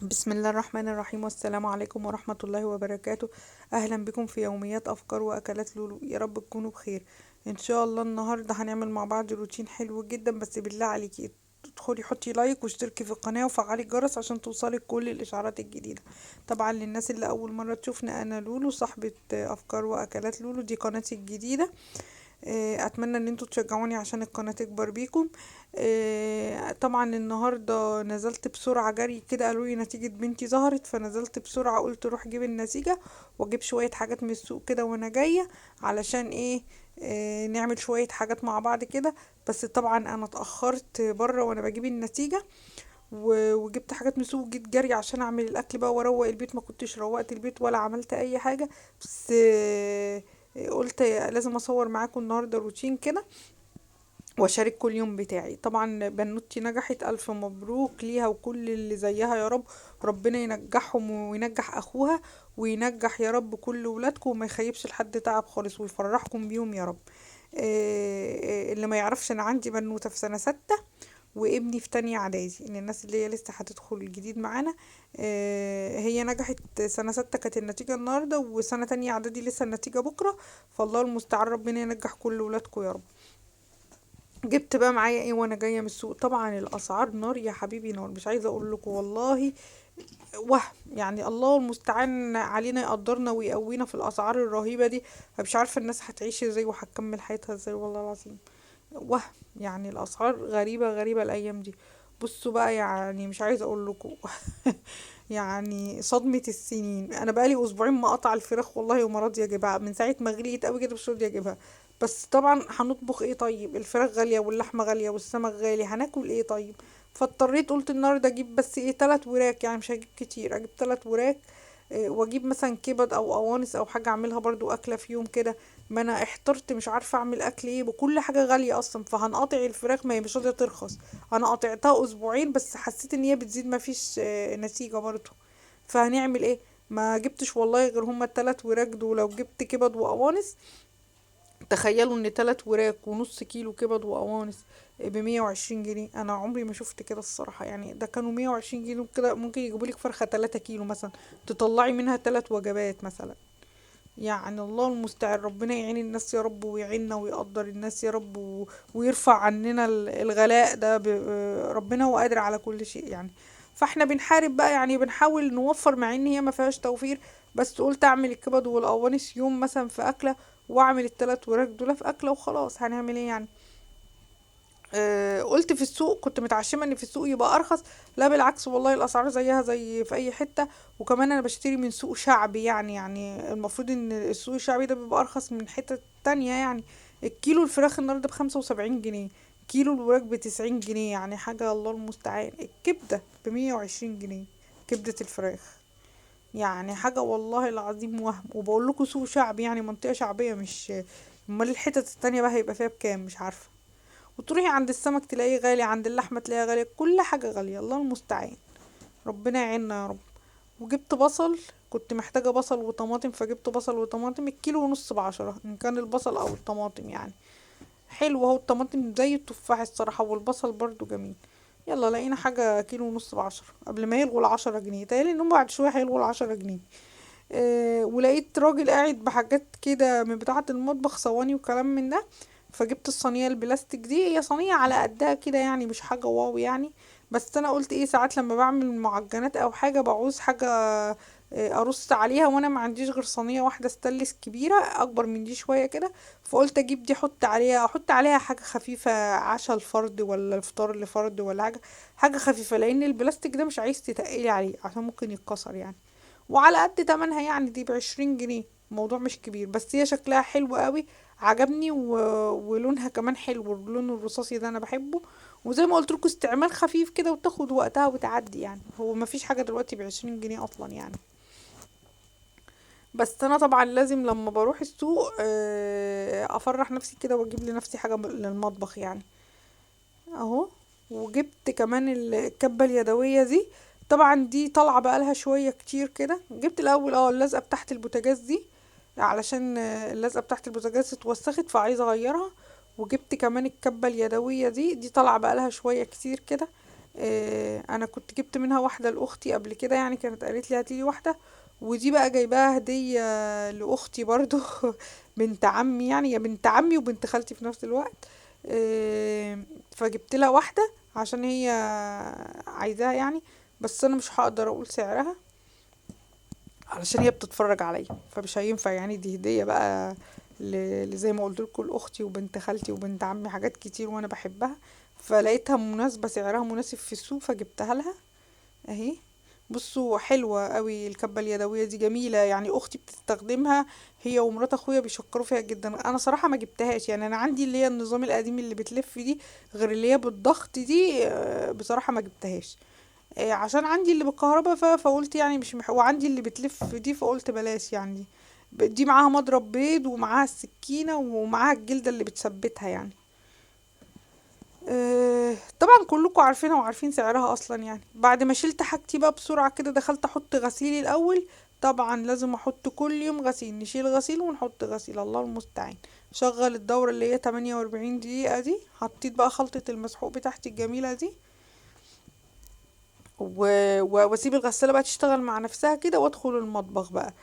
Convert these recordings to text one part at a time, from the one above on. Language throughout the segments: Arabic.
بسم الله الرحمن الرحيم، والسلام عليكم ورحمة الله وبركاته. أهلا بكم في يوميات أفكار وأكلات لولو. يا رب تكونوا بخير إن شاء الله. النهاردة هنعمل مع بعض روتين حلو جدا، بس بالله عليكي تدخلي حطي لايك واشتركي في القناة وفعلي الجرس عشان توصلك كل الإشعارات الجديدة. طبعا للناس اللي أول مرة تشوفنا، أنا لولو صاحبة أفكار وأكلات لولو، دي قناتي الجديدة. اتمنى ان انتوا تشجعوني عشان القناة تكبر بيكم. طبعا النهاردة نزلت بسرعة جري كده، قالوا لي نتيجة بنتي ظهرت، فنزلت بسرعة قلت اروح اجيب النتيجة واجيب شوية حاجات من السوق كده وانا جاية. علشان ايه؟ نعمل شوية حاجات مع بعض كده. بس طبعا انا اتأخرت بره وانا بجيب النتيجة، وجبت حاجات من السوق وجيت جري عشان اعمل الاكل بقى واروق البيت. ما كنتش روقت البيت ولا عملت اي حاجة. بس قلت لازم اصور معاكم النهارده روتين كده واشارك كل يوم بتاعي. طبعا بنوتي نجحت، الف مبروك ليها وكل اللي زيها يا رب. ربنا ينجحهم وينجح اخوها وينجح يا رب كل ولادكم، وما يخيبش لحد تعب خالص ويفرحكم بيهم يا رب. اللي ما يعرفش، انا عندي بنوته في سنه ستة وابني في تانية اعدادي، ان الناس اللي هي لسه هتدخل الجديد معانا. هي نجحت سنة ستة كانت النتيجة النهاردة، وسنة تانية اعدادي لسه النتيجة بكرة. فالله المستعان، ربنا ينجح كل ولادكم يا رب. جبت بقى معايا ايه وانا جايه من السوق؟ طبعا الاسعار نار يا حبيبي، نار مش عايزه اقول لكم والله. وهم يعني الله المستعان علينا يقدرنا ويقوينا في الاسعار الرهيبه دي. مش عارفه الناس هتعيش ازاي وهتكمل حياتها ازاي والله العظيم. وهم يعني الاسعار غريبه غريبه الايام دي. بصوا بقى، يعني مش عايزه اقول لكم يعني صدمة السنين. انا بقالي اسبوعين ما قطع الفراخ والله وما راضيه اجيبها من ساعه ما غليت قوي كده، مش راضيه اجيبها. بس طبعا هنطبخ ايه؟ طيب الفراخ غاليه واللحمه غاليه والسمك غالي، هناكل ايه طيب؟ فاضطريت قلت النهارده اجيب بس ايه، 3 وراك، يعني مش هجيب كتير، اجيب 3 وراك. واجيب مثلا كبد او قوانص او حاجه اعملها برضو اكله في يوم كده. ما انا احترت مش عارفه اعمل اكل ايه، وكل حاجه غاليه اصلا، فهنقطع الفراخ ما هي مش راضيه ترخص. انا قطعتها اسبوعين بس حسيت ان هي بتزيد، ما فيش نتيجه برضو. فهنعمل ايه؟ ما جبتش والله غير هما ال3 وراك دول. لو جبت كبد وقوانص، تخيلوا ان 3 وراك ونص كيلو كبد وقوانص ب120 جنيه. انا عمري ما شفت كده الصراحة، يعني ده كانوا 120 جنيه كده ممكن يجيبولك فرخة 3 كيلو مثلا، تطلعي منها 3 وجبات مثلا. يعني الله المستعان، ربنا يعين الناس يا رب ويعيننا ويقدر الناس يا رب ويرفع عننا الغلاء ده ربنا هو قادر على كل شيء يعني. فاحنا بنحارب بقى، يعني بنحاول نوفر مع ان هي ما فيهاش توفير. بس قلت اعمل الكبد والقوانص يوم مثلا في اكله، واعمل ال3 وراك دول في اكله وخلاص. هنعمل ايه يعني؟ قلت في السوق، كنت متعشمه ان في السوق يبقى ارخص. لا بالعكس والله، الاسعار زيها زي في اي حته. وكمان انا بشتري من سوق شعبي، يعني المفروض ان السوق الشعبي ده بيبقى ارخص من حته تانية يعني. الكيلو الفراخ النهارده ب75 جنيه، كيلو الوراك ب90 جنيه، يعني حاجه الله المستعان. الكبده ب120 جنيه، كبده الفراخ. يعني حاجه والله العظيم وهم. وبقول لكم سوق شعبي، يعني منطقه شعبيه مش. امال الحتت التانية بقى هيبقى فيها بكام؟ مش عارفه. وتروحي عند السمك تلاقيه غالي، عند اللحمة تلاقيها غالية، كل حاجة غالية الله المستعان. ربنا يعيننا يا رب. وجبت بصل، كنت محتاجة بصل وطماطم، فجبت بصل وطماطم الكيلو ونص ب10، ان كان البصل او الطماطم يعني. حلو اهو، الطماطم زي التفاح الصراحة، والبصل برضو جميل. يلا لقينا حاجة كيلو ونص ب10 قبل ما يلغوا ال10 جنيه. تقالي انهم بعد شوية هيلغوا ال10 جنيه. ولقيت راجل قاعد بحاجات كده من بتاعة المطبخ، صواني وكلام من ده. فجبت الصينية البلاستيك دي، هي صينية على قدها كده يعني، مش حاجة واو يعني. بس انا قلت ايه، ساعات لما بعمل معجنات او حاجة بعوز حاجة ارص عليها، وانا ما عنديش غير صينية واحدة ستانلس كبيرة اكبر من دي شوية كده. فقلت اجيب دي، احط عليها حاجة خفيفة، عشاء الفرد ولا الفطار لفرد ولا حاجة. حاجة خفيفة، لان البلاستيك ده مش عايز تتقلي عليه عشان ممكن يتكسر يعني. وعلى قد تمنها يعني، دي ب20 جنيه، الموضوع مش كبير، بس هي شكلها حلو قوي. عجبني ولونها كمان حلو، اللون الرصاصي ده انا بحبه. وزي ما قلت لكم استعمال خفيف كده وتاخد وقتها وتعدي يعني. هو ما فيش حاجة دلوقتي ب20 جنيه اصلا يعني. بس انا طبعا لازم لما بروح السوق افرح نفسي كده واجيب لنفسي حاجة للمطبخ يعني. اهو. وجبت كمان الكبة اليدوية دي. طبعا دي طالعة بقالها شوية كتير كده. جبت الاول اللزقة بتاعت البوتاجاز دي، علشان اللزقة بتاعت البوتاجاز اتوسخت فعايزة اغيرها. وجبت كمان الكبة اليدوية دي طالعة بقالها شوية كتير كده. انا كنت جبت منها واحده لاختي قبل كده، يعني كانت قالت لي هاتيلي واحده، ودي بقى جايباها هديه لاختي برضو بنت عمي، يعني يا بنت عمي وبنت خالتي في نفس الوقت. آه، فجبت لها واحده عشان هي عايزاها يعني. بس انا مش هقدر اقول سعرها علشان هي بتتفرج عليا، فمش هينفع يعني، دي هديه بقى زي ما قلت لكم لاختي وبنت خالتي وبنت عمي، حاجات كتير وانا بحبها، فلقيتها مناسبة، سعرها مناسب في السوق فجبتها لها اهي. بصوا حلوة قوي الكبة اليدوية دي، جميلة يعني، اختي بتستخدمها هي ومرات اخويا بيشكروا فيها جدا. انا صراحة ما جبتهاش يعني، انا عندي اللي هي النظام القديم اللي بتلف دي، غير اللي هي بالضغط دي بصراحة ما جبتهاش. عشان عندي اللي بالكهرباء فقلت يعني وعندي اللي بتلف دي فقلت بلاش يعني. دي معاها مضرب بيض ومعاها السكينة ومعاها الجلدة اللي بتثبتها يعني. طبعا كلكم عارفينها وعارفين سعرها اصلا يعني. بعد ما شلت حاجتي بقى بسرعة كده دخلت احط غسيلي الاول. طبعا لازم احط كل يوم غسيل، نشيل غسيل ونحط غسيل، الله المستعان. شغل الدورة اللي هي 48 دقيقة دي، حطيت بقى خلطة المسحوق بتاعتي الجميلة دي واسيب الغسالة بقى تشتغل مع نفسها كده وادخل المطبخ بقى.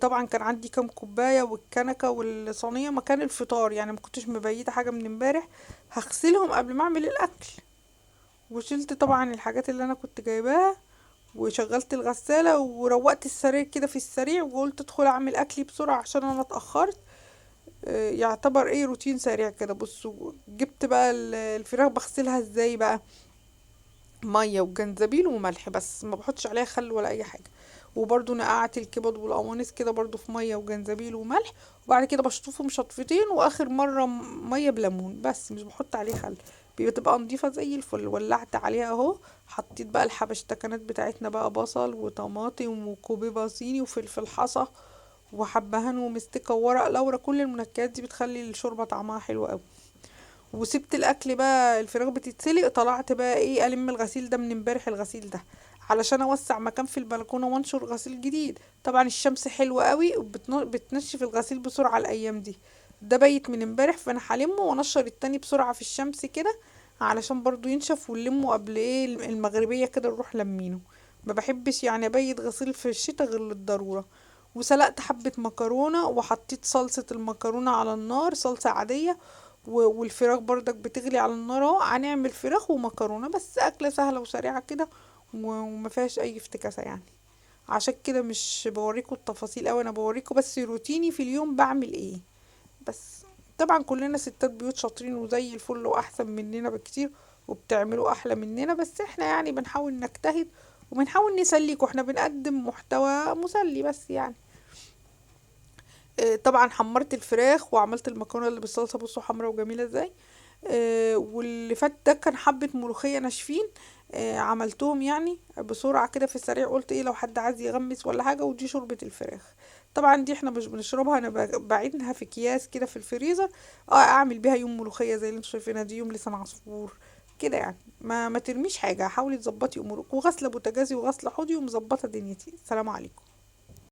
طبعا كان عندي كام كوباية والكنكة والصينية مكان الفطار، يعني ما كنتش مبيتة حاجة من امبارح، هغسلهم قبل ما اعمل الاكل. وشلت طبعا الحاجات اللي انا كنت جايباها وشغلت الغسالة وروقت السرير كده في السريع، وقلت ادخل اعمل اكلي بسرعة عشان انا اتأخرت. يعتبر ايه روتين سريع كده. بصوا جبت بقى الفراخ بغسلها ازاي بقى. ميه وجنزبيل وملح بس، ما بحطش عليها خل ولا اي حاجه. وبرضو نقعت الكبد والقوانص كده برضو في ميه وجنزبيل وملح، وبعد كده بشطفهم شطفتين، واخر مره ميه بليمون بس، مش بحط عليه خل. بتبقى نضيفه زي الفل. ولعت عليها اهو، حطيت بقى الحبشتكنات بتاعتنا بقى، بصل وطماطم وكوبيبه صيني وفلفل حصى وحبهان ومستكه وورق لورا، كل المنكهات دي بتخلي الشوربه طعمها حلو قوي. وسبت الاكل بقى، الفراخ بتتسلق، طلعت بقى ايه الم الغسيل ده من امبارح، الغسيل ده علشان اوسع مكان في البلكونه وانشر غسيل جديد. طبعا الشمس حلوه قوي وبتنشف الغسيل بسرعه الايام دي. ده بيت من امبارح فانا هلمه وانشر التاني بسرعه في الشمس كده، علشان برضو ينشف ونلمه قبل ايه المغربيه كده نروح لمينه. ما بحبش يعني ابيت غسيل في الشتاء غير للضروره. وسلقت حبة مكرونة وحطيت صلصة المكرونة على النار، صلصة عادية. والفراخ برضك بتغلي على النار اهو، هنعمل فراخ ومكرونة بس، أكلة سهلة وسريعة كده وما فيهاش أي افتكاسة يعني. عشان كده مش بوريكم التفاصيل أوي، أنا بوريكم بس روتيني في اليوم بعمل ايه بس. طبعا كلنا ستات بيوت شاطرين وزي الفل وأحسن مننا بكتير، وبتعملوا أحلى مننا، بس احنا يعني بنحاول نجتهد وبنحاول نسليكوا، احنا بنقدم محتوى مسلي بس يعني. طبعا حمرت الفراخ وعملت المكرونه اللي بالصلصه، بصوا حمرا وجميله ازاي. واللي فات ده كان حبه ملوخيه ناشفين، عملتهم يعني بسرعه كده في السريع، قلت ايه لو حد عايز يغمس ولا حاجه. ودي شوربه الفراخ. طبعا دي احنا مش بنشربها، انا بعينها في اكياس كده في الفريزر، اعمل بيها يوم ملوخيه زي اللي انتوا شايفينها دي، يوم لسان عصفور كده يعني. ما ترميش حاجه، حاولي تظبطي امورك، وغسله بوتاجازي وغسله حوضي ومظبطه دنيتي. السلام عليكم.